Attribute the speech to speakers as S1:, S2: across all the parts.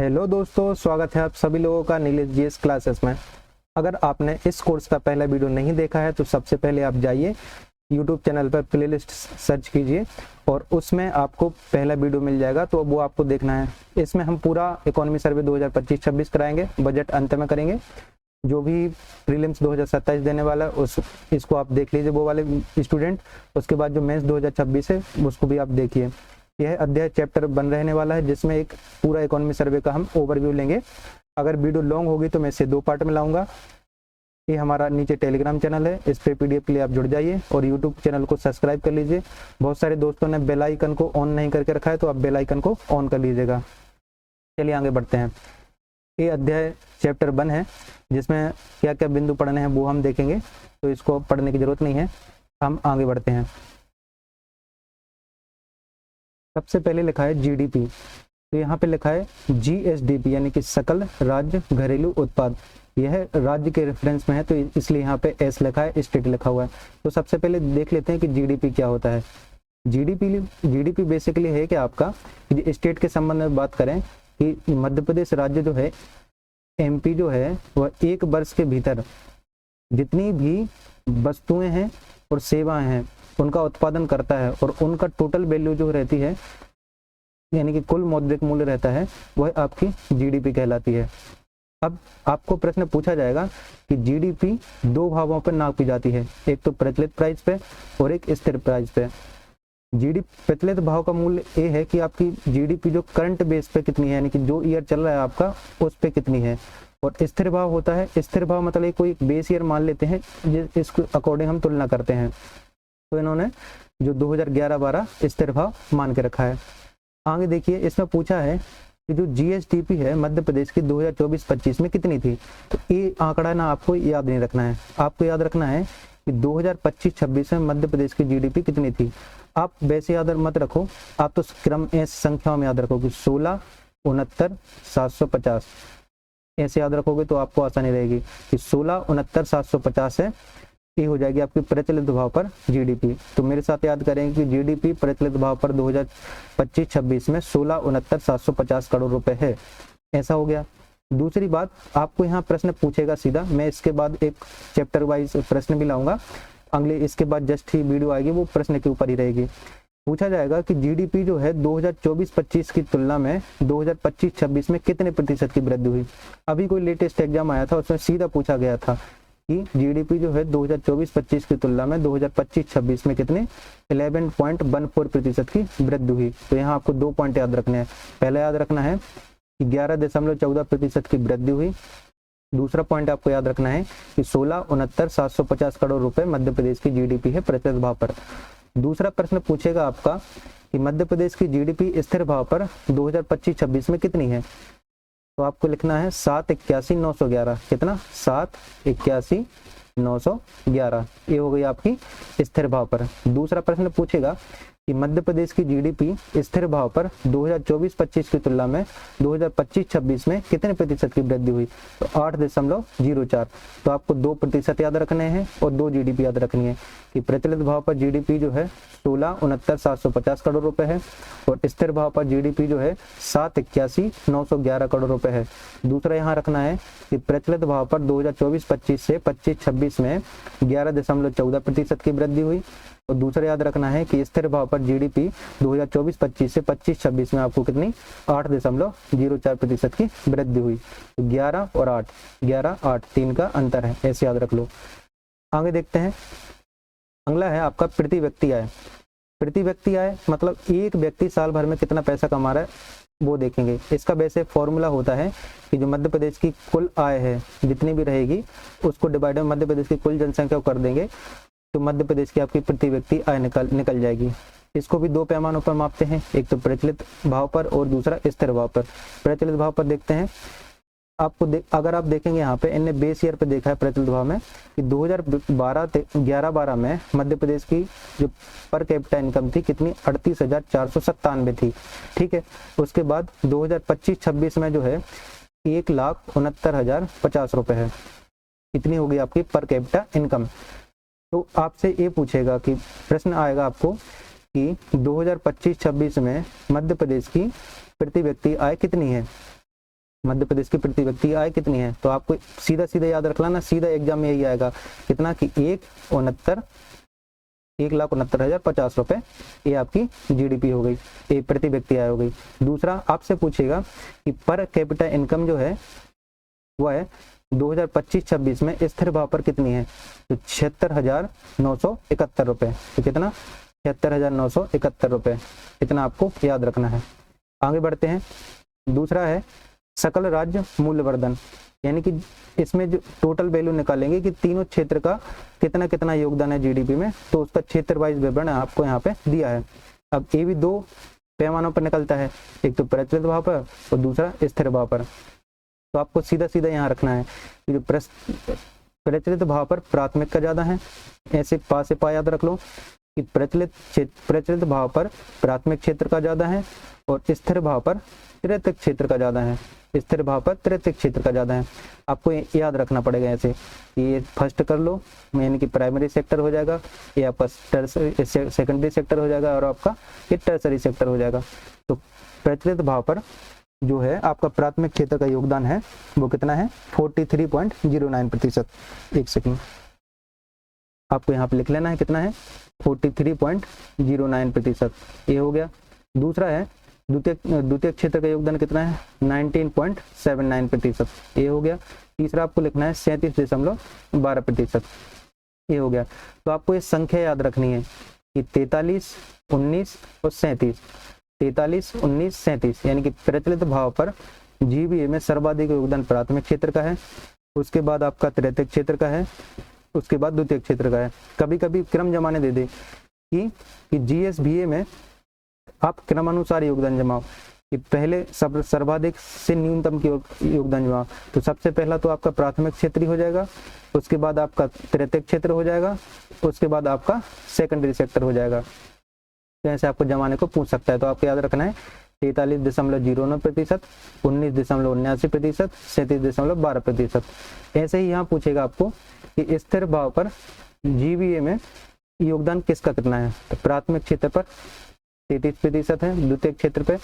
S1: Hello दोस्तों, स्वागत है आप सभी लोगों का नीलेश जीएस क्लासेस में। अगर आपने इस कोर्स का पहला वीडियो नहीं देखा है तो सबसे पहले आप जाइए यूट्यूब चैनल पर प्लेलिस्ट सर्च कीजिए और उसमें आपको पहला वीडियो मिल जाएगा, तो वो आपको देखना है। इसमें हम पूरा इकोनॉमी सर्वे 2025-26 कराएंगे, बजट अंत में करेंगे। जो भी प्रीलिम्स 2027 देने वाला है इसको आप देख लीजिए, वो वाले स्टूडेंट। उसके बाद जो मेंस 2026 है उसको भी आप देखिए। यह अध्याय चैप्टर बन रहने वाला है जिसमें एक पूरा इकोनॉमी सर्वे का हम ओवरव्यू लेंगे। अगर वीडियो लॉन्ग होगी तो मैं इसे 2 पार्ट में लाऊंगा। ये हमारा नीचे टेलीग्राम चैनल है, इस पे पीडीएफ के लिए आप जुड़ जाइए और यूट्यूब चैनल को सब्सक्राइब कर लीजिए। बहुत सारे दोस्तों ने बेल आइकन को ऑन नहीं करके रखा है, तो आप बेल आइकन को ऑन कर लीजिएगा। चलिए आगे बढ़ते हैं। ये अध्याय चैप्टर 1 है जिसमें क्या क्या बिंदु पढ़ने हैं वो हम देखेंगे, तो इसको पढ़ने की जरूरत नहीं है। हम आगे बढ़ते हैं। सबसे पहले लिखा है जीडीपी, तो यहाँ पे लिखा है जीएसडीपी यानी कि सकल राज्य घरेलू उत्पाद। यह राज्य के रेफरेंस में है तो इसलिए यहाँ पे एस लिखा है, स्टेट लिखा हुआ है। तो सबसे पहले देख लेते हैं कि जीडीपी क्या होता है। जीडीपी बेसिकली है कि आपका स्टेट के संबंध में बात करें कि मध्य प्रदेश राज्य जो है, एमपी जो है, वह एक वर्ष के भीतर जितनी भी वस्तुएं हैं और सेवाएं हैं उनका उत्पादन करता है और उनका टोटल वैल्यू जो रहती है यानी कि कुल मौद्रिक मूल्य रहता है, वह आपकी जीडीपी कहलाती है। अब आपको प्रश्न पूछा जाएगा कि जीडीपी 2 भावों पर नापी जाती है, एक तो प्रचलित प्राइस पे और एक स्थिर प्राइस पे। जीडीपी प्रचलित भाव का मूल्य ये है कि आपकी जीडीपी जो करंट बेस पे कितनी है, यानी कि जो ईयर चल रहा है आपका उस पे कितनी है। और स्थिर भाव होता है, स्थिर भाव मतलब कोई बेस ईयर मान लेते हैं इसके अकॉर्डिंग हम तुलना करते हैं। तो इन्होंने जो 2011-12 स्थिर भाव मान के रखा है। आगे देखिए, इसमें पूछा है कि जो जीएसडीपी है मध्य प्रदेश की 2024-25 में कितनी थी। तो ये आंकड़ा ना आपको याद नहीं रखना है, आपको याद रखना है कि 2025-26 में मध्य प्रदेश की जीडीपी कितनी थी। आप वैसे याद मत रखो, आप तो क्रम संख्याओं में याद रखो कि 16, 69, 750 ऐसे याद रखोगे तो आपको आसानी रहेगी कि 16, 69, 750 है, ये हो जाएगी आपकी प्रचलित भाव पर जीडीपी। तो मेरे साथ याद करेंगे कि जीडीपी प्रचलित भाव पर 2025-26 में 16, 69, 750 करोड़ रुपए है। ऐसा हो गया। दूसरी बात, आपको यहाँ प्रश्न पूछेगा सीधा, मैं इसके बाद एक चैप्टर वाइज प्रश्न भी लाऊंगा अगले, इसके बाद जस्ट ही वीडियो आएगी वो प्रश्न के ऊपर ही रहेगी। पूछा जाएगा कि जीडीपी जो है 2024-25 की तुलना में 2025-26 में कितने प्रतिशत की वृद्धि हुई। अभी कोई लेटेस्ट एग्जाम आया था, उसमें सीधा पूछा गया था कि जीडीपी जो है 2024-25 की तुलना में 2025-26 में कितने 11.14% की वृद्धि हुई। तो यहाँ आपको 2 पॉइंट याद रखने हैं। पहला याद रखना है कि 11.14% की वृद्धि हुई। दूसरा पॉइंट आपको याद रखना है कि 16, 69, 750 करोड़ रुपए मध्य प्रदेश की जीडीपी है प्रचलित भाव पर। दूसरा प्रश्न पूछेगा आपका कि मध्य प्रदेश की जीडीपी स्थिर भाव पर 2025-26 में कितनी है। तो आपको लिखना है 781,911। कितना? 781,911, ये हो गई आपकी स्थिर भाव पर। दूसरा प्रश्न पूछेगा कि मध्य प्रदेश की जीडीपी स्थिर भाव पर 2024-25 की तुलना में 2025-26 में कितने प्रतिशत की वृद्धि हुई। तो 8.04। तो आपको 2% याद रखने हैं और 2 जीडीपी याद रखनी है कि प्रचलित भाव पर जीडीपी जो है 16, 69, 750 करोड़ रुपए है और स्थिर भाव पर जीडीपी जो है 781,911 करोड़ रुपए है। दूसरा यहाँ रखना है कि प्रचलित भाव पर 2024-25 से 25-26 में 11.14% की वृद्धि हुई। और दूसरा याद रखना है कि स्थिर भाव पर जीडीपी 2024-25 से 25-26 में आपको कितनी 8.04% की वृद्धि हुई। तो 11 और 8, 11, 8, 3 का अंतर है, ऐसे याद रख लो। आगे देखते हैं। अगला है आपका प्रति व्यक्ति आय। प्रति व्यक्ति आय मतलब एक व्यक्ति साल भर में कितना पैसा कमा रहा है वो देखेंगे। इसका वैसे फॉर्मूला होता है कि जो मध्य प्रदेश की कुल आय है जितनी भी रहेगी उसको डिवाइड में मध्य प्रदेश की कुल जनसंख्या को कर देंगे, तो मध्य प्रदेश की आपकी प्रति व्यक्ति आय निकल जाएगी। इसको भी 2 पैमानों पर मापते हैं, एक तो प्रचलित भाव पर और दूसरा स्थिर भाव पर। प्रचलित भाव पर देखते हैं, आपको अगर आप देखेंगे यहाँ पे इनने बेस ईयर पे देखा है प्रचलित भाव में कि 2011-12 में मध्य प्रदेश की जो पर कैपिटा इनकम थी कितनी 38,497 थी। ठीक है। उसके बाद 2025-26 में जो है 1,69,050 रुपए है, इतनी होगी आपकी पर कैपिटा इनकम। तो आपसे ये पूछेगा कि प्रश्न आएगा आपको कि 2025-26 में मध्य प्रदेश की प्रति व्यक्ति आय कितनी है। मध्य प्रदेश की प्रति व्यक्ति आय कितनी है, तो आपको सीधा सीधा याद रख लेना, सीधा एग्जाम में यही आएगा कितना कि 1,69,50 रुपए, ये आपकी जीडीपी हो गई, एक प्रति व्यक्ति आय हो गई। दूसरा आपसे पूछेगा कि पर कैपिटा इनकम जो है वो है 2025-26 में स्थिर भाव पर कितनी है, तो 76,971 रुपए। तो कितना, 76,971 रुपए, इतना आपको याद रखना है। आगे बढ़ते हैं। दूसरा है सकल राज्य मूल्यवर्धन, यानी कि इसमें जो टोटल वैल्यू निकालेंगे कि तीनों क्षेत्र का कितना कितना योगदान है जीडीपी में, तो उसका क्षेत्र वाइज विवरण आपको यहाँ पे दिया है। अब ये भी दो पैमानों पर निकलता है, एक तो प्रचलित भाव पर और दूसरा स्थिर भाव पर। तो आपको सीधा सीधा यहाँ रखना है कि जो प्रचलित भाव पर प्राथमिक का ज्यादा है, ऐसे पा से पा याद रख लो कि प्रचलित भाव पर प्राथमिक क्षेत्र का ज्यादा है और स्थिर भाव पर तृतीयक क्षेत्र का ज्यादा है, स्थिर भाव पर तृतीयक क्षेत्र का ज्यादा है। आपको याद रखना पड़ेगा ऐसे, ये फर्स्ट कर लो, यानी कि प्राइमरी सेक्टर हो जाएगा, ये आपका सेकेंडरी सेक्टर हो जाएगा और आपका ये टर्सरी सेक्टर हो जाएगा। तो प्रचलित भाव पर जो है आपका प्राथमिक क्षेत्र का योगदान है वो कितना है, 43.09%। एक सेकंड, आपको यहाँ पे लिख लेना है कितना है, 43.09%, ये हो गया। दूसरा है द्वितीय क्षेत्र का योगदान कितना है, 19.79%, ये हो गया। तीसरा आपको लिखना है 37.12%, ये हो गया। तो आपको ये संख्या याद रखनी है कि 43, 19 और 37, 43, 19, 37, यानी कि प्रचलित भाव पर जीबीए में सर्वाधिक योगदान प्राथमिक क्षेत्र का है, उसके बाद आपका तृतीयक क्षेत्र का है, उसके बाद द्वितीय क्षेत्र का है। कभी कभी क्रम जमाने दे दे कि जीएसबीए में आप क्रमानुसार योगदान जमाओ कि पहले सर्वाधिक से न्यूनतम की योगदान जमाओ। तो सबसे पहला तो आपका प्राथमिक क्षेत्र ही हो जाएगा, उसके बाद आपका तृतीयक क्षेत्र हो जाएगा, उसके बाद आपका सेकेंडरी सेक्टर हो जाएगा। तो ऐसे आपको जमाने को पूछ सकता है। तो आपको याद रखना है 43.09%, 19.79%, 37.12%। ऐसे ही यहाँ पूछेगा आपको कि स्थिर भाव पर जीबीए में योगदान किसका कितना है, तो प्राथमिक क्षेत्र पर 33% है, द्वितीय क्षेत्र पे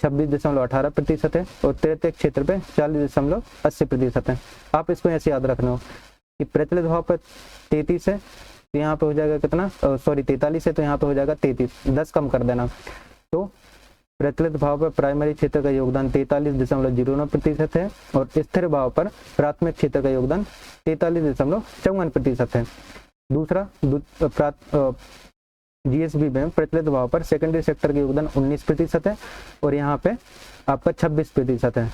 S1: 26.18% है और तृतीय क्षेत्र पे 40.80% है। आप इसको ऐसे याद रखना हो कि प्रचलित भाव पर 33 है तो यहाँ पे हो जाएगा कितना, 43 है तो यहाँ पे हो जाएगा 33, 10 कम कर देना। तो प्रचलित भाव पर प्राइमरी क्षेत्र का योगदान 43.09% है और स्थिर भाव पर प्राथमिक क्षेत्र का योगदान 43.54% है। दूसरा जीएसबी में प्रचलित भाव पर सेकेंडरी सेक्टर का योगदान 19% है और यहाँ पे आपका 26% है।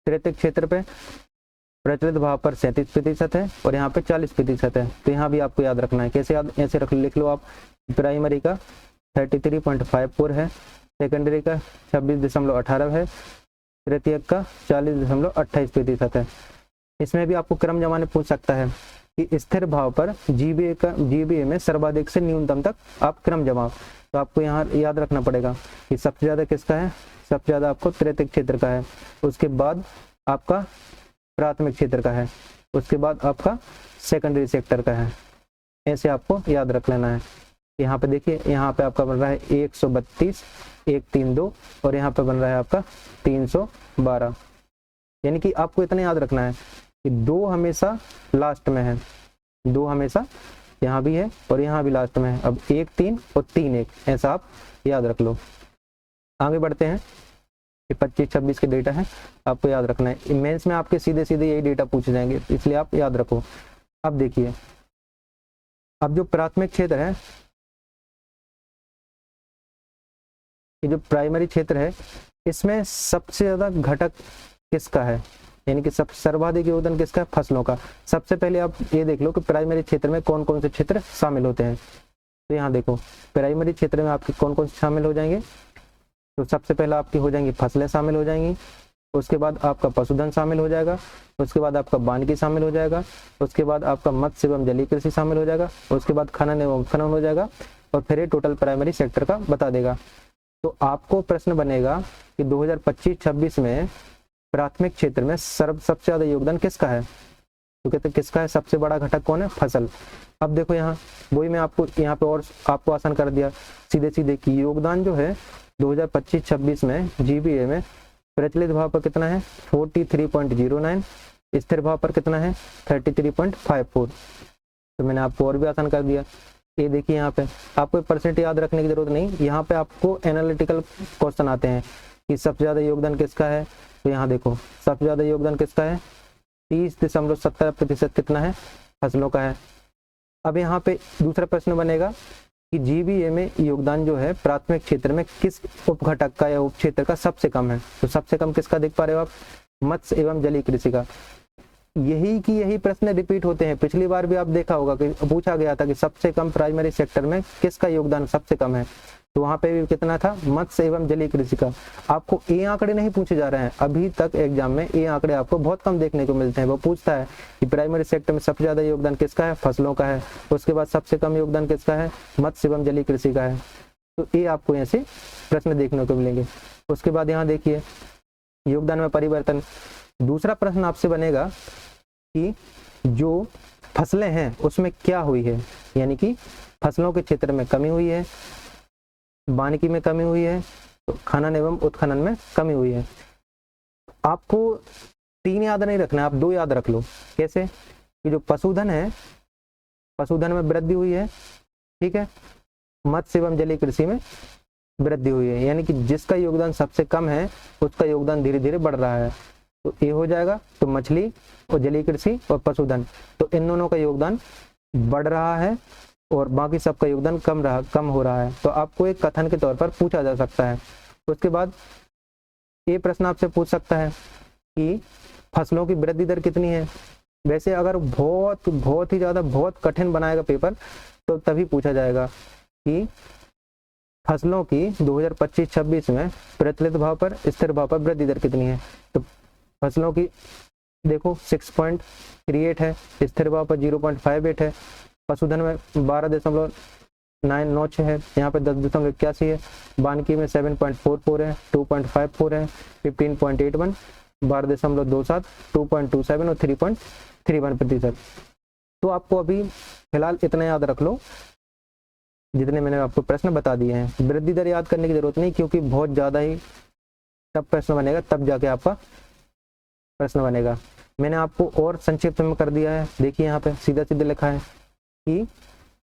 S1: तृतीय क्षेत्र पे प्रचलित भाव पर 37% है और यहाँ पे 40% है। तो यहाँ भी आपको याद रखना है। कैसे याद, ऐसे लिख लो आप, प्राइमरी का 33.54 है, सेकेंडरी का 26.18 है, तृतीय का 40.28% है। इसमें भी आपको क्रम जमाने पूछ सकता है कि स्थिर भाव पर जीबीए में सर्वाधिक से न्यूनतम तक आप क्रम जमाओ। तो आपको यहाँ याद रखना पड़ेगा कि सबसे ज्यादा किसका है, सबसे ज्यादा आपको तृतीय क्षेत्र का है, उसके बाद आपका प्राथमिक क्षेत्र का है, उसके बाद आपका सेकेंडरी सेक्टर का है। ऐसे आपको याद रख लेना है। यहाँ पे देखिए, यहाँ पे आपका बन रहा है 132, 132 और यहाँ पे बन रहा है आपका 312। यानी कि आपको इतना याद रखना है कि 2 हमेशा लास्ट में है, 2 हमेशा यहाँ भी है और यहाँ भी लास्ट में है। अब 1 3 और 3 1, ऐसा आप याद रख लो। आगे बढ़ते हैं। 25-26 के डेटा है, आपको याद रखना है। मेंस में आपके सीधे सीधे यही डेटा पूछे जाएंगे, इसलिए आप याद रखो। अब देखिए, अब जो प्राथमिक क्षेत्र है, ये जो प्राइमरी क्षेत्र है, इसमें सबसे ज्यादा घटक किसका है, यानी कि सब सर्वाधिक योगदान किसका है, फसलों का। सबसे पहले आप ये देख लो कि प्राइमरी क्षेत्र में कौन कौन से क्षेत्र शामिल होते हैं। तो यहाँ देखो, प्राइमरी क्षेत्र में आपके कौन कौन से शामिल हो जाएंगे। तो सबसे पहला आपकी हो जाएंगी फसलें शामिल हो जाएंगी, उसके बाद आपका पशुधन शामिल हो जाएगा, उसके बाद आपका वानिकी शामिल हो जाएगा, उसके बाद आपका मत्स्य एवं जलीय कृषि शामिल हो जाएगा, उसके बाद खनन एवं उत्खनन हो जाएगा और फिर ये टोटल प्राइमरी सेक्टर का बता देगा। तो आपको प्रश्न बनेगा कि 2025-26 में प्राथमिक क्षेत्र में सबसे ज्यादा योगदान किसका है। तो कहते किसका है, सबसे बड़ा घटक कौन है, फसल। अब देखो यहाँ वही मैं आपको यहाँ पे और आपको आसान कर दिया सीधे सीधे कि योगदान जो है 2025-26 में जीबीए में प्रचलित भाव पर कितना है 43.09, स्थिर भाव पर कितना है 33.54। तो मैंने आपको और भी आसान कर दिया। ये देखिए यहाँ पे आपको परसेंट याद रखने की जरूरत नहीं, यहाँ पे आपको एनालिटिकल क्वेश्चन आते हैं कि सबसे ज्यादा योगदान किसका है। तो यहाँ देखो सबसे ज्यादा योगदान किसका है 30.70% कितना है फसलों का है। अब यहाँ पे दूसरा प्रश्न बनेगा कि जीबीए में योगदान जो है प्राथमिक क्षेत्र में किस उपघटक का या उप क्षेत्र का सबसे कम है। तो सबसे कम किसका देख पा रहे हो आप, मत्स्य एवं जलीय कृषि का। यही प्रश्न रिपीट होते हैं। पिछली बार भी आप देखा होगा कि पूछा गया था कि सबसे कम प्राइमरी सेक्टर में किसका योगदान सबसे कम है, तो वहां पे भी कितना था मत्स्य एवं जलीय कृषि का। आपको ए आंकड़े नहीं पूछे जा रहे हैं अभी तक एग्जाम में, ए आंकड़े आपको बहुत कम देखने को मिलते हैं। वो पूछता है कि प्राइमरी सेक्टर में सबसे ज्यादा योगदान किसका है, फसलों का है, उसके बाद सबसे कम योगदान किसका है, मत्स्य एवं जलीय कृषि का है। तो ये आपको ऐसे प्रश्न देखने को मिलेंगे। उसके बाद यहाँ देखिए योगदान में परिवर्तन। दूसरा प्रश्न आपसे बनेगा कि जो फसलें हैं उसमें क्या हुई है, यानी कि फसलों के क्षेत्र में कमी हुई है, वानिकी में कमी हुई है, तो खनन एवं उत्खनन में कमी हुई है। आपको 3 याद नहीं रखना है, आप 2 याद रख लो। कैसे कि जो पशुधन है, पशुधन में वृद्धि हुई है, ठीक है, मत्स्य एवं जलीय कृषि में वृद्धि हुई है, यानी कि जिसका योगदान सबसे कम है उसका योगदान धीरे धीरे बढ़ रहा है। तो ये हो जाएगा, तो मछली और जलीय कृषि और पशुधन, तो इन दोनों का योगदान बढ़ रहा है और बाकी सबका योगदान कम हो रहा है। तो आपको एक कथन के तौर पर पूछा जा सकता है। उसके बाद ये प्रश्न आपसे पूछ सकता है कि फसलों की वृद्धि दर कितनी है। वैसे अगर बहुत ही ज्यादा बहुत कठिन बनाएगा पेपर तो तभी पूछा जाएगा कि फसलों की 2025-26 में प्रचलित भाव पर स्थिर भाव पर वृद्धि दर कितनी है। तो फसलों की देखो 6.38 है, स्थिर भाव पर 0.58 है, पशुधन में 12.996 है, यहाँ पे 10.81 है, वानिकी में 7.44 है, 2.54 है, 15.81, 12.27, 2.27 और 3.31%। तो आपको अभी फिलहाल इतना याद रख लो जितने मैंने आपको प्रश्न बता दिए हैं। वृद्धि दर याद करने की जरूरत नहीं, क्योंकि बहुत ज्यादा ही तब प्रश्न बनेगा, तब जाके आपका प्रश्न बनेगा। मैंने आपको और संक्षिप्त में कर दिया है। देखिए यहाँ पे सीधा सीधा लिखा है कि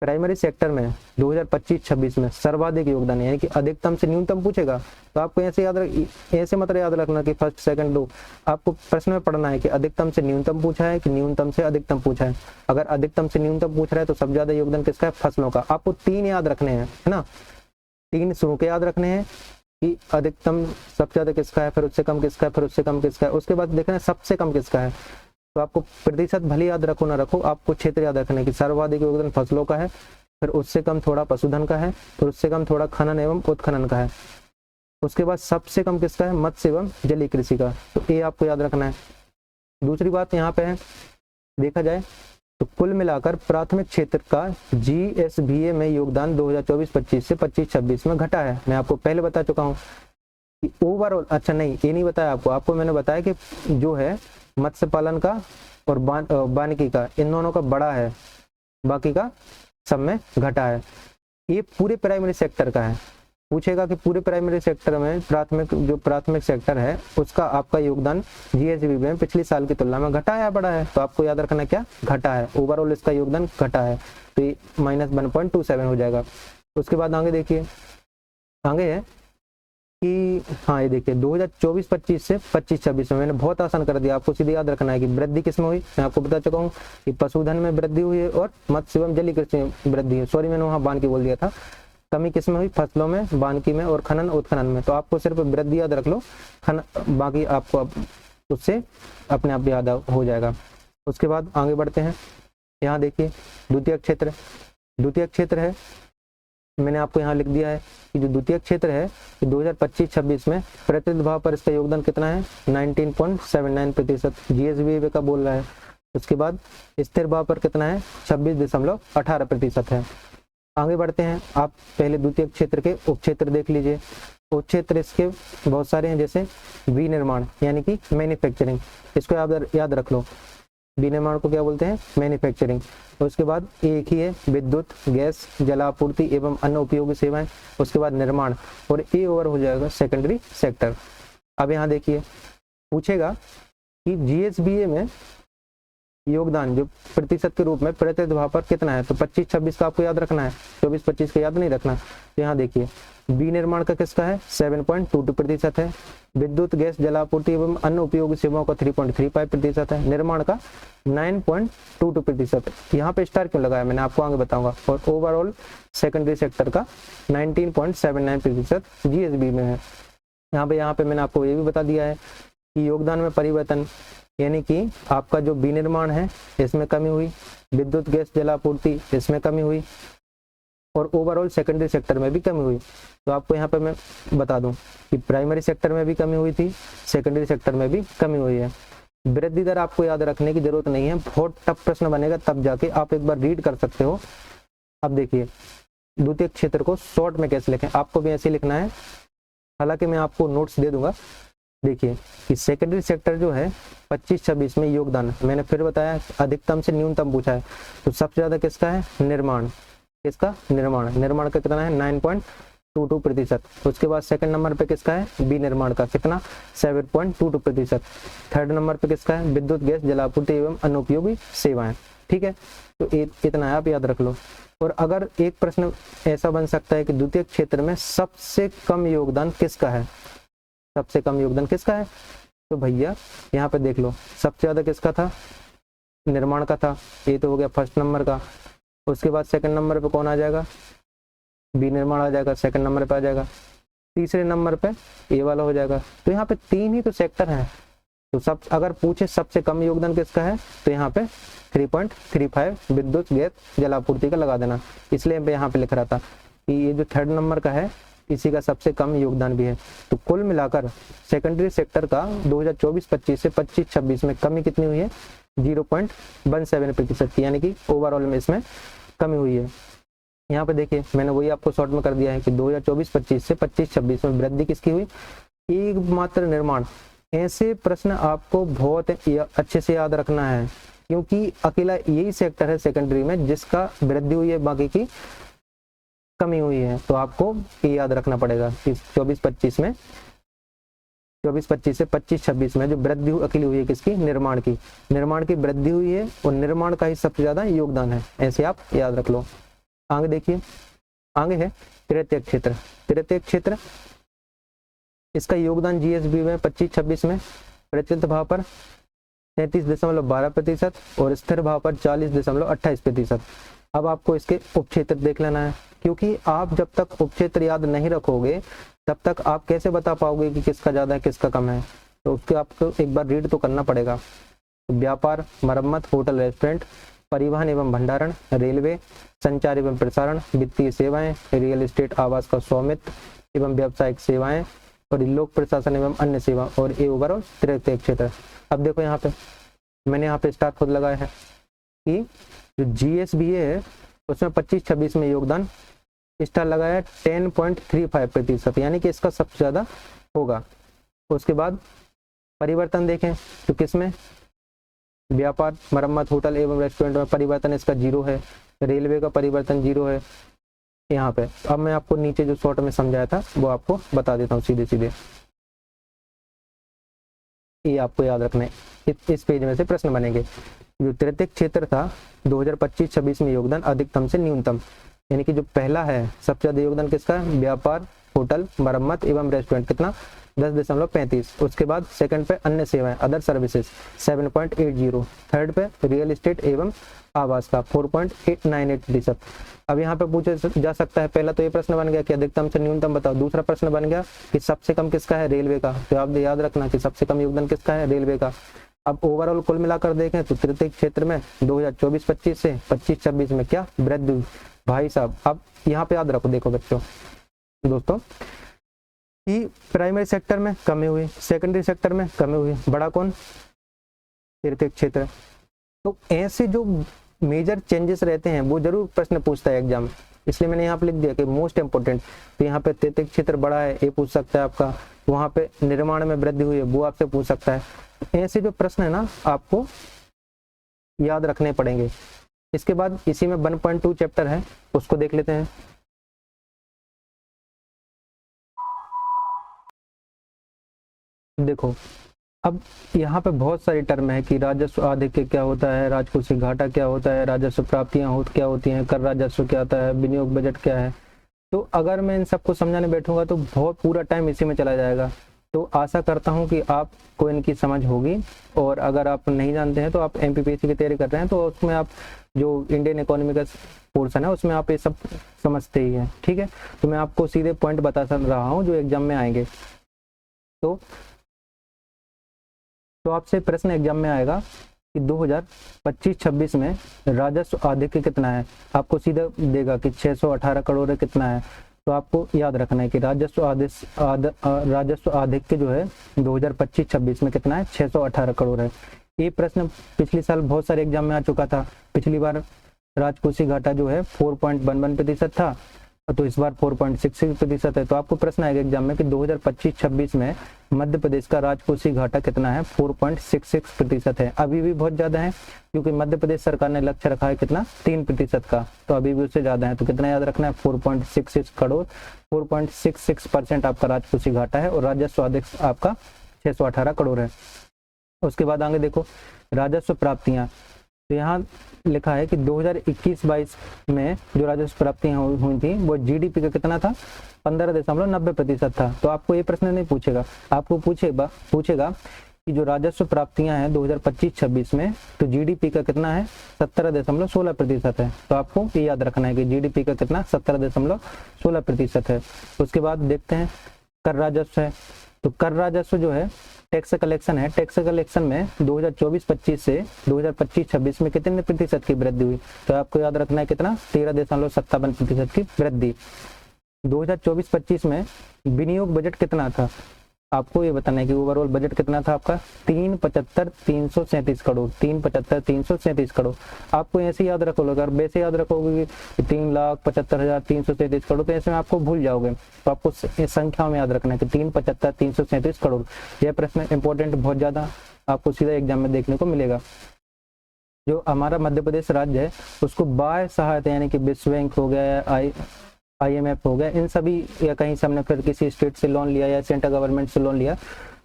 S1: प्राइमरी सेक्टर में 2025-26 में सर्वाधिक योगदान, यानी कि अधिकतम से न्यूनतम पूछेगा तो आपको ऐसे मतलब याद रखना कि फर्स्ट सेकंड लो। आपको प्रश्न में पढ़ना है कि अधिकतम से न्यूनतम पूछा है कि न्यूनतम से अधिकतम पूछा है। अगर अधिकतम से न्यूनतम पूछ रहा है तो सबसे ज्यादा योगदान किसका है, फसलों का। आपको 3 याद रखने हैं, है ना, 3 शुरू के याद रखने हैं कि अधिकतम सबसे ज्यादा किसका है, फिर उससे कम किसका है, फिर उससे कम किसका है, उसके बाद देखना है सबसे कम किसका है। तो आपको प्रतिशत भले याद रखो ना रखो, आपको क्षेत्र याद रखना है कि सर्वाधिक योगदान फसलों का है, फिर उससे कम थोड़ा पशुधन का है, फिर उससे कम थोड़ा खनन एवं उत्खनन का है, उसके बाद सबसे कम किसका है, मत्स्य एवं जलीय कृषि का। तो ये आपको याद रखना है। दूसरी बात यहाँ पे है, देखा जाए तो कुल मिलाकर प्राथमिक क्षेत्र का जीएसबीए में योगदान 2024-25 से 25-26 में घटा है। मैं आपको पहले बता चुका हूँ कि ओवरऑल, अच्छा नहीं ये नहीं बताया आपको मैंने बताया कि जो है मत्स्य पालन का और वानिकी का, इन दोनों का बड़ा है, बाकी का सब में घटा है। ये पूरे प्राइमरी सेक्टर का है। पूछेगा कि पूरे प्राइमरी सेक्टर में प्राथमिक सेक्टर है उसका आपका योगदान जीएसबी में पिछले साल की तुलना में घटा है बढ़ा है। तो आपको याद रखना क्या, घटा है, ओवरऑल इसका योगदान घटा है, तो ये -1.27 हो जाएगा। उसके बाद आगे देखिए, आगे है कि हाँ ये देखिए 2024-25 से 25-26 में मैंने बहुत आसान कर दिया। आपको सीधे याद रखना है कि वृद्धि किसमें हुई, मैं आपको बता चुका हूँ कि पशुधन में वृद्धि हुई है और मत्स्य एवं जलीय कृषि में वृद्धि है। सॉरी मैंने वहाँ वानिकी बोल दिया था। कमी किसमें हुई, फसलों में, वानिकी में और खनन उत्खनन में। तो आपको सिर्फ वृद्धि याद रख लो, बाकी आपको उससे अपने आप याद हो जाएगा। उसके बाद आगे बढ़ते हैं। यहाँ देखिए द्वितीय क्षेत्र है, मैंने आपको यहाँ लिख दिया है कि जो द्वितीय क्षेत्र है 2025-26 में प्रचलित भाव पर इसका योगदान कितना है, 19.79% जीएसबी का बोल रहा है। उसके बाद स्थिर भाव पर कितना है, 26.18% है। आगे बढ़ते हैं। आप पहले द्वितीय क्षेत्र के उपक्षेत्र देख लीजिए। उपक्षेत्र इसके बहुत सारे हैं, जैसे विनिर्माण यानी कि मैन्युफैक्चरिंग, इसको याद रख लो। विनिर्माण को क्या बोलते हैं, मैन्युफैक्चरिंग। उसके बाद एक ही है विद्युत, गैस, जलापूर्ति एवं अन्य उपयोगी सेवाएं। उसके बाद निर्माण, और ए ओवर हो जाएगा सेकेंडरी सेक्टर। अब यहाँ देखिए पूछेगा कि जीएसबीए में योगदान जो प्रतिशत के रूप में प्रत्येक भाव पर कितना है, तो 25-26 का आपको याद रखना है, 24-25 का याद नहीं रखना। तो यहाँ देखिए विनिर्माण का किसका है 7.22% है, विद्युत गैस जलापूर्ति एवं अन्य उपयोगी सेवाओं का 3.35% है, निर्माण का 9.22% है। यहाँ पे स्टार क्यों लगाया मैंने आपको आगे बताऊंगा। और ओवरऑल सेकेंडरी सेक्टर का 19.79% जीएसबी में है। यहाँ पे मैंने आपको ये भी बता दिया है कि योगदान में परिवर्तन यानी कि आपका जो विनिर्माण है इसमें कमी हुई, विद्युत गैस जलापूर्ति इसमें कमी हुई और ओवरऑल सेकेंडरी सेक्टर में भी कमी हुई। तो आपको यहाँ पे मैं बता दूं कि प्राइमरी सेक्टर में भी कमी हुई थी, सेकेंडरी सेक्टर में भी कमी हुई है। वृद्धि दर आपको याद रखने की जरूरत नहीं है, बहुत टफ प्रश्न बनेगा तब जाके आप एक बार रीड कर सकते हो। अब देखिए द्वितीय क्षेत्र को शॉर्ट में कैसे लिखें, आपको भी ऐसे लिखना है, हालांकि मैं आपको नोट्स दे दूंगा। देखिए कि सेकेंडरी सेक्टर जो है 25-26 में योगदान, मैंने फिर बताया अधिकतम से न्यूनतम पूछा है, तो सबसे ज्यादा किसका है निर्माण, किसका निर्माण का कितना है 9.22%। उसके बाद सेकंड नंबर पे किसका है विनिर्माण का कितना 7.22%। थर्ड नंबर पे किसका है विद्युत गैस जलापूर्ति एवं अनुपयोगी सेवाएं। ठीक है, तो इतना है, आप याद रख लो। और अगर एक प्रश्न ऐसा बन सकता है कि द्वितीय क्षेत्र में सबसे कम योगदान किसका है, सबसे कम योगदान किसका है, तो भैया यहाँ पे देख लो सबसे ज्यादा किसका था निर्माण का था, ये तो हो गया फर्स्ट नंबर का। उसके बाद सेकंड नंबर पे कौन आ जाएगा विनिर्माण आ जाएगा, सेकंड नंबर पे आ जाएगा, तीसरे नंबर पे ये वाला हो जाएगा। तो यहाँ पे 3 ही तो सेक्टर हैं, तो सब अगर पूछे सबसे कम योगदान किसका है तो यहाँ पे 3.35 विद्युत गैस जलापूर्ति का लगा देना। इसलिए मैं यहाँ पे लिख रहा था कि ये जो थर्ड नंबर का है इसी का सबसे कम योगदान भी है। तो कुल मिलाकर सेकेंडरी सेक्टर का 2024-25 से 25-26 में कमी कितनी हुई है 0.17% की, यानी कि ओवरऑल में इसमें कमी हुई है। यहाँ पे देखिए मैंने वही आपको शॉर्ट में कर दिया है कि 2024-25 से 25-26 में वृद्धि किसकी हुई, एकमात्र निर्माण। ऐसे प्रश्न आपको बहुत अच्छे से याद रखना है क्योंकि अकेला यही सेक्टर है सेकेंडरी में जिसका वृद्धि हुई है, बाकी की कमी हुई है। तो आपको ये याद रखना पड़ेगा कि 24-25 में 24-25 से 25-26 में जो वृद्धि अकेली हुई है किसकी निर्माण की वृद्धि हुई है और निर्माण का ही सबसे ज्यादा योगदान है, ऐसे आप याद रख लो। आगे देखिए आगे है तृतीय क्षेत्र, इसका योगदान जीएसबी में 25-26 में प्रचलित भाव पर 33.12% और स्थिर भाव पर 40.28%। अब आपको इसके उपक्षेत्र देख लेना है क्योंकि आप जब तक उपक्षेत्र याद नहीं रखोगे तब तक आप कैसे बता पाओगे कि किसका ज्यादा है किसका कम है। तो उसके आपको एक बार रीड तो करना पड़ेगा। तो व्यापार, मरम्मत, होटल रेस्टोरेंट, परिवहन एवं भंडारण, रेलवे, संचार एवं प्रसारण, वित्तीय सेवाएं, रियल एस्टेट, आवास का स्वामित्व एवं व्यावसायिक सेवाएं और लोक प्रशासन एवं अन्य सेवा और ये ओवरऑल तृतीय क्षेत्र। अब देखो यहाँ पे मैंने यहाँ पे स्टार खुद लगाया है कि जो जीएसबीए है उसमें 25-26 में योगदान स्टार लगाया 10.35%, यानी कि इसका सबसे ज्यादा होगा। उसके बाद परिवर्तन देखें तो किसमें व्यापार, मरम्मत, होटल एवं रेस्टोरेंट में परिवर्तन इसका 0 है, रेलवे का परिवर्तन 0 है यहाँ पे। अब मैं आपको नीचे जो शॉर्ट में समझाया था वो आपको बता देता हूँ सीधे, ये आपको याद रखना है, इस पेज में से प्रश्न बनेंगे। जो तृतीय क्षेत्र था 2025-26 में योगदान अधिकतम से न्यूनतम, यानी कि जो पहला है सबसे ज्यादा योगदान किसका है व्यापार, होटल, मरम्मत एवं रेस्टोरेंट कितना 10.35। उसके बाद सेकंड पे अन्य सेवाएं अदर सर्विसेज 7.80। थर्ड पे रियल एस्टेट एवं आवास का 4.98%। अब यहाँ पे पूछा जा सकता है, पहला तो ये प्रश्न बन गया कि अधिकतम से न्यूनतम बताओ, दूसरा प्रश्न बन गया कि सबसे कम किसका है रेलवे का। तो आप याद रखना कि सबसे कम योगदान किसका है रेलवे का। अब ओवरऑल कुल मिलाकर देखें तो तृतीय क्षेत्र में 2024-25 से 25-26 में क्या वृद्धि हुई भाई साहब। अब यहाँ पे याद रखो, देखो बच्चों दोस्तों कि प्राइमरी सेक्टर में कमी हुई, सेकेंडरी सेक्टर में कमी हुई, बड़ा कौन तृतीय क्षेत्र। तो ऐसे जो मेजर चेंजेस रहते हैं वो जरूर प्रश्न पूछता है एग्जाम, इसलिए मैंने यहाँ पे लिख दिया कि मोस्ट इंपोर्टेंट। तो यहाँ पे तृतीय क्षेत्र बड़ा है ये पूछ सकता है आपका, वहां पे निर्माण में वृद्धि हुई है वो आपसे पूछ सकता है। ऐसे जो प्रश्न है ना आपको याद रखने पड़ेंगे। इसके बाद इसी में 1.2 चैप्टर है उसको देख लेते हैं। देखो अब यहाँ पे बहुत सारी टर्म है कि राजस्व आधिक्य क्या होता है, राजकोषीय घाटा क्या होता है, राजस्व प्राप्तियां क्या होती हैं, कर राजस्व क्या होता है, विनियोग बजट क्या है। तो अगर मैं इन सबको समझाने बैठूंगा तो बहुत पूरा टाइम इसी में चला जाएगा। तो आशा करता हूं कि आपको इनकी समझ होगी, और अगर आप नहीं जानते हैं तो आप एमपीपीएससी की तैयारी कर रहे हैं तो उसमें आप जो इंडियन इकोनॉमी का पोर्शन है उसमें आप ये सब समझते ही हैं, ठीक है। तो मैं आपको सीधे पॉइंट बता रहा हूँ जो एग्जाम में आएंगे। तो आपसे प्रश्न एग्जाम में आएगा कि 2025-26 में राजस्व आधिक्य कितना है, आपको सीधा देगा कि 618 करोड़ कितना है। तो आपको याद रखना है कि राजस्व आधिक्य जो है 2025-26 में कितना है, 618 करोड़ है। ये प्रश्न पिछले साल बहुत सारे एग्जाम में आ चुका था। पिछली बार राजकोषीय घाटा जो है 4.11% था, तो इस बार 4.66% है। तो आपको प्रश्न आएगा एग्जाम में कि 2025-26 में मध्य प्रदेश का राजकोषीय घाटा कितना है, 4.66% है। अभी भी बहुत ज्यादा है क्योंकि मध्य प्रदेश सरकार ने लक्ष्य रखा है कितना, 3% का, तो अभी भी उससे ज्यादा है। तो कितना याद रखना है, 4.66 करोड़, 4.66% आपका राजकोषीय घाटा है, और राजस्व आदेश आपका 618 करोड़ है। उसके बाद आगे देखो राजस्व प्राप्तियां। तो यहाँ लिखा है कि 2021-22 में जो राजस्व प्राप्तियां हुई थी वो जीडीपी का कितना था, 15.90% था। तो आपको ये प्रश्न नहीं पूछेगा, आपको पूछेगा कि जो राजस्व प्राप्तियां हैं 2025-26 में, तो जीडीपी का कितना है, 17.16% है। तो आपको ये याद रखना है कि जीडीपी का कितना, 17.16% है। उसके बाद देखते हैं कर राजस्व है। तो कर राजस्व जो है टैक्स कलेक्शन है, टैक्स कलेक्शन में 2024-25 से 2025-26 में कितने प्रतिशत की वृद्धि हुई। तो आपको याद रखना है कितना, 13.57% की वृद्धि। 2024-25 में विनियोग बजट कितना था, आपको ये बताना है कि ओवरऑल बजट कितना था आपका, 375,337 करोड़, 375,337 करोड़। आपको ऐसे याद रखोगे, अगर वैसे याद रखोगे कि 3,75,337 करोड़, तो ऐसे में आपको भूल जाओगे। तो आपको संख्या में याद रखना है कि 375,337 करोड़। यह प्रश्न इंपॉर्टेंट बहुत ज्यादा आपको सीधा एग्जाम में देखने को मिलेगा। जो हमारा मध्य प्रदेश राज्य है उसको बाह्य सहायता यानी कि विश्व बैंक हो गया, IMF हो गया, इन सभी, या कहीं से हमने फिर किसी स्टेट से लोन लिया या सेंट्रल गवर्नमेंट से लोन लिया,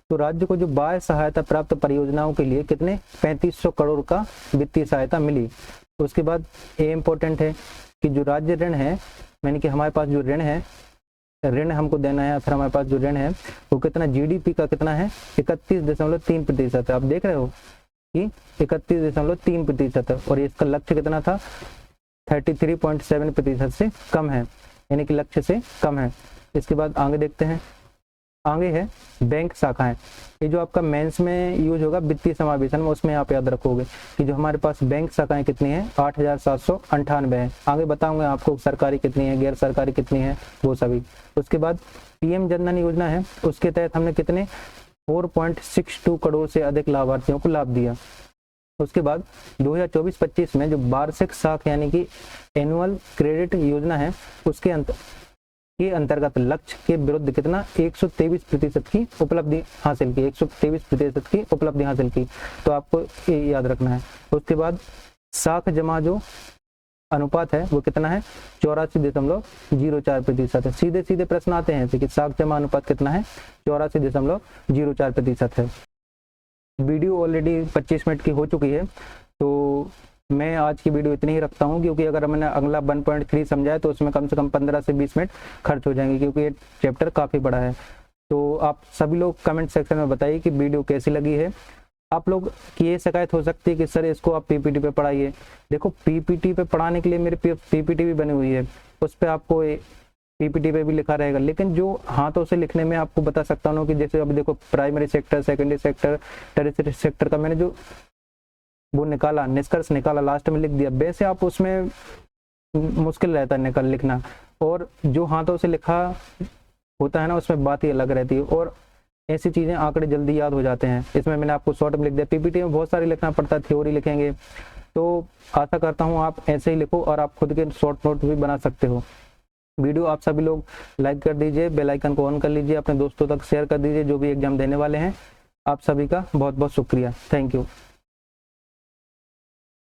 S1: तो राज्य को जो बाह्य सहायता प्राप्त परियोजनाओं के लिए कितने 3500 करोड़ का वित्तीय सहायता मिली। उसके बाद ये इम्पोर्टेंट है कि जो राज्य ऋण है, यानी कि हमारे पास जो ऋण है, ऋण हमको देना है, फिर हमारे पास जो ऋण है वो कितना, जीडीपी का कितना है, 31.3% है। आप देख रहे हो कि 31.3% है, और इसका लक्ष्य कितना था, 33.7% से कम है, यानी कि लक्ष्य से कम है। इसके बाद आगे देखते हैं, आगे है बैंक शाखाएं। ये जो आपका मेंस में यूज होगा वित्तीय समावेशन में, उसमें आप याद रखोगे कि जो हमारे पास बैंक शाखाएं कितनी है, 8,798 है। आगे बताऊंगा आपको सरकारी कितनी है, गैर सरकारी कितनी है, वो सभी। उसके बाद पीएम जनधन योजना है, उसके तहत हमने कितने 4.62 करोड़ से अधिक लाभार्थियों को लाभ दिया। उसके बाद 2024-25 में जो वार्षिक साख यानी कि एनुअल क्रेडिट योजना है, उसके अंतर्गत लक्ष्य के विरुद्ध कितना 123% की उपलब्धि हासिल की, 123% की उपलब्धि हासिल की। तो आपको ये याद रखना है। उसके बाद साख जमा जो अनुपात है वो कितना है, 84.04% है। सीधे सीधे प्रश्न आते हैं कि साख जमा अनुपात कितना है, 84.04% है। वीडियो ऑलरेडी 25 मिनट की हो चुकी है, तो मैं आज की वीडियो इतनी ही रखता हूँ, क्योंकि अगर मैंने अगला 1.3 समझाया तो उसमें कम से कम 15 से 20 मिनट खर्च हो जाएंगे, क्योंकि ये चैप्टर काफ़ी बड़ा है। तो आप सभी लोग कमेंट सेक्शन में बताइए कि वीडियो कैसी लगी है। आप लोग की ये शिकायत हो सकती है कि सर इसको आप पीपीटी पे पढ़ाइए। देखो पीपीटी पे पढ़ाने के लिए मेरी पीपीटी भी बनी हुई है, उस पर आपको पीपीटी पे भी लिखा रहेगा, लेकिन जो हाथों से लिखने में आपको बता सकता हूँ कि जैसे अभी देखो primary sector, secondary sector, tertiary sector का मैंने जो वो निकाला, निष्कर्ष निकाला, लास्ट में लिख दिया, वैसे आप उसमें मुश्किल रहता है लिखना, और जो हाथों से लिखा होता है ना उसमें बात ही अलग रहती है, और ऐसी चीजें आंकड़े जल्दी याद हो जाते हैं। इसमें मैंने आपको शॉर्ट में लिख दिया, पीपीटी में बहुत सारी लिखना पड़ता है, थ्योरी लिखेंगे। तो आशा करता हूँ आप ऐसे ही लिखो और आप खुद के शॉर्ट नोट भी बना सकते हो। वीडियो आप सभी लोग लाइक कर दीजिए, बेल आइकन को ऑन कर लीजिए, अपने दोस्तों तक शेयर कर दीजिए जो भी एग्जाम देने वाले हैं। आप सभी का बहुत बहुत शुक्रिया, थैंक यू।